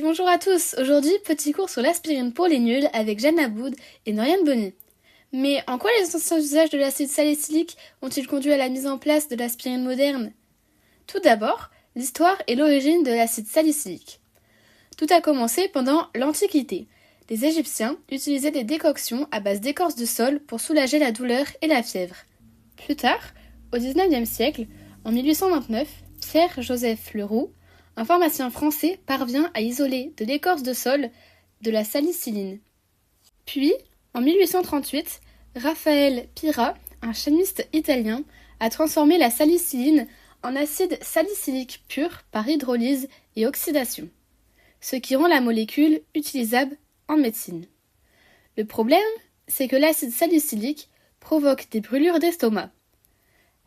Bonjour à tous. Aujourd'hui, petit cours sur l'aspirine pour les nuls avec Jeanne Aboud et Noriane Bonny. Mais en quoi les anciens usages de l'acide salicylique ont-ils conduit à la mise en place de l'aspirine moderne? Tout d'abord, l'histoire et l'origine de l'acide salicylique. Tout a commencé pendant l'Antiquité. Les Égyptiens utilisaient des décoctions à base d'écorce de saule pour soulager la douleur et la fièvre. Plus tard, au XIXe siècle, en 1829, Pierre-Joseph Leroux, un pharmacien français, parvient à isoler de l'écorce de saule de la salicyline. Puis, en 1838, Raphaël Pira, un chimiste italien, a transformé la salicyline en acide salicylique pur par hydrolyse et oxydation, ce qui rend la molécule utilisable en médecine. Le problème, c'est que l'acide salicylique provoque des brûlures d'estomac.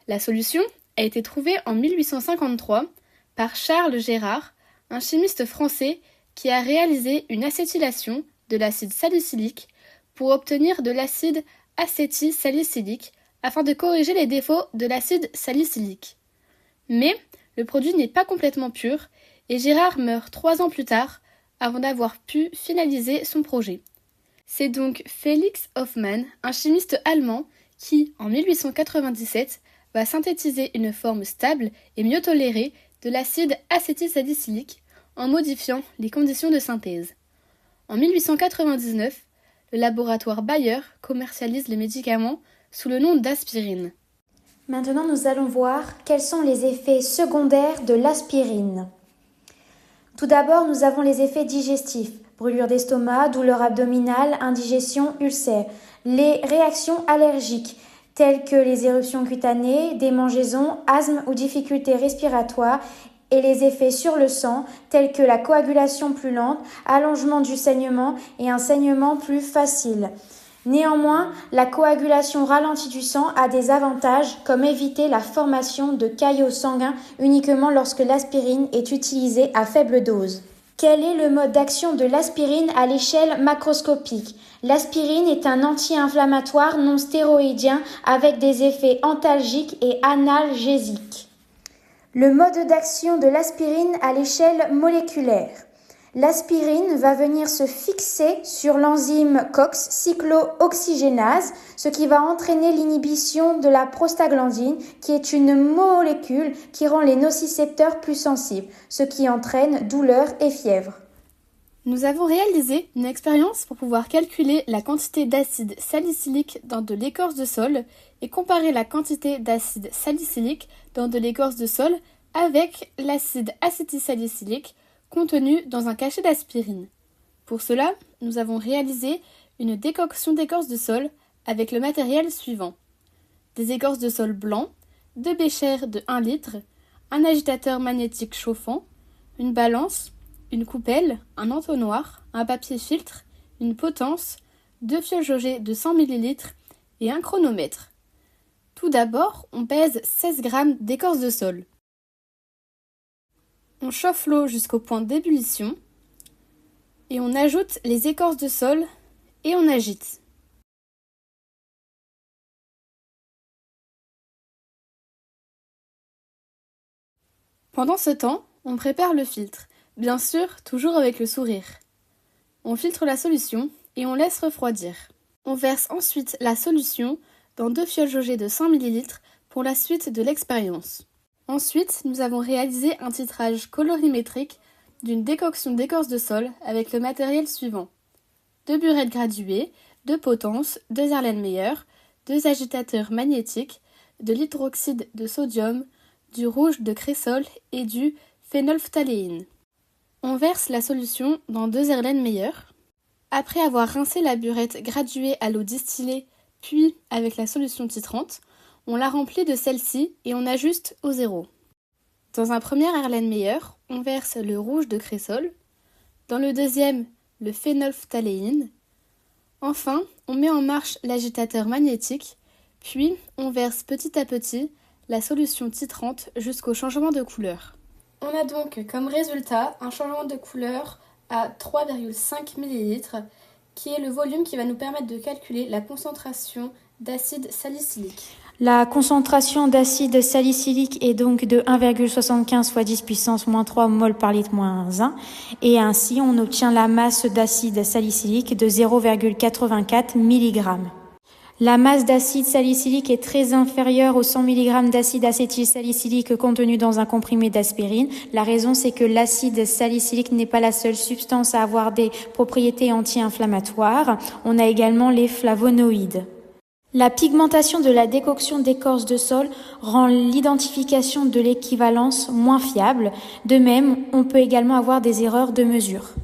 La solution a été trouvée en 1853 par Charles Gérard, un chimiste français qui a réalisé une acétylation de l'acide salicylique pour obtenir de l'acide acétylsalicylique afin de corriger les défauts de l'acide salicylique. Mais le produit n'est pas complètement pur et Gérard meurt 3 ans plus tard avant d'avoir pu finaliser son projet. C'est donc Felix Hoffmann, un chimiste allemand, qui, en 1897, va synthétiser une forme stable et mieux tolérée de l'acide acétylsalicylique en modifiant les conditions de synthèse. En 1899, le laboratoire Bayer commercialise les médicaments sous le nom d'aspirine. Maintenant, nous allons voir quels sont les effets secondaires de l'aspirine. Tout d'abord, nous avons les effets digestifs, brûlure d'estomac, douleur abdominale, indigestion, ulcère. Les réactions allergiques, telles que les éruptions cutanées, démangeaisons, asthme ou difficultés respiratoires, et les effets sur le sang, tels que la coagulation plus lente, allongement du saignement et un saignement plus facile. Néanmoins, la coagulation ralentie du sang a des avantages comme éviter la formation de caillots sanguins uniquement lorsque l'aspirine est utilisée à faible dose. Quel est le mode d'action de l'aspirine à l'échelle macroscopique? L'aspirine est un anti-inflammatoire non stéroïdien avec des effets antalgiques et analgésiques. Le mode d'action de l'aspirine à l'échelle moléculaire. L'aspirine va venir se fixer sur l'enzyme COX cyclooxygénase, ce qui va entraîner l'inhibition de la prostaglandine, qui est une molécule qui rend les nocicepteurs plus sensibles, ce qui entraîne douleur et fièvre. Nous avons réalisé une expérience pour pouvoir calculer la quantité d'acide salicylique dans de l'écorce de saule et comparer la quantité d'acide salicylique dans de l'écorce de saule avec l'acide acétylsalicylique contenu dans un cachet d'aspirine. Pour cela, nous avons réalisé une décoction d'écorce de saule avec le matériel suivant: des écorces de saule blancs, 2 béchers de 1 litre, un agitateur magnétique chauffant, une balance, une coupelle, un entonnoir, un papier filtre, une potence, 2 fioles jaugées de 100 ml et un chronomètre. Tout d'abord, on pèse 16 g d'écorce de saule. On chauffe l'eau jusqu'au point d'ébullition et on ajoute les écorces de saule et on agite. Pendant ce temps, on prépare le filtre, bien sûr toujours avec le sourire. On filtre la solution et on laisse refroidir. On verse ensuite la solution dans 2 fioles jaugées de 100 ml pour la suite de l'expérience. Ensuite, nous avons réalisé un titrage colorimétrique d'une décoction d'écorce de saule avec le matériel suivant: 2 burettes graduées, 2 potences, 2 Erlenmeyer, 2 agitateurs magnétiques, de l'hydroxyde de sodium, du rouge de cresol et du phénolphtaléine. On verse la solution dans 2 Erlenmeyer. Après avoir rincé la burette graduée à l'eau distillée, puis avec la solution titrante, on la remplit de celle-ci et on ajuste au 0. Dans un premier Erlenmeyer, on verse le rouge de cresol. Dans le deuxième, le phénolphtaléine. Enfin, on met en marche l'agitateur magnétique, puis on verse petit à petit la solution titrante jusqu'au changement de couleur. On a donc comme résultat un changement de couleur à 3,5 ml, qui est le volume qui va nous permettre de calculer la concentration d'acide salicylique. La concentration d'acide salicylique est donc de 1,75 fois 10 puissance moins 3 mol par litre moins 1 et ainsi on obtient la masse d'acide salicylique de 0,84 mg. La masse d'acide salicylique est très inférieure aux 100 mg d'acide acétylsalicylique contenu dans un comprimé d'aspirine. La raison, c'est que l'acide salicylique n'est pas la seule substance à avoir des propriétés anti-inflammatoires. On a également les flavonoïdes. La pigmentation de la décoction d'écorce de sol rend l'identification de l'équivalence moins fiable. De même, on peut également avoir des erreurs de mesure.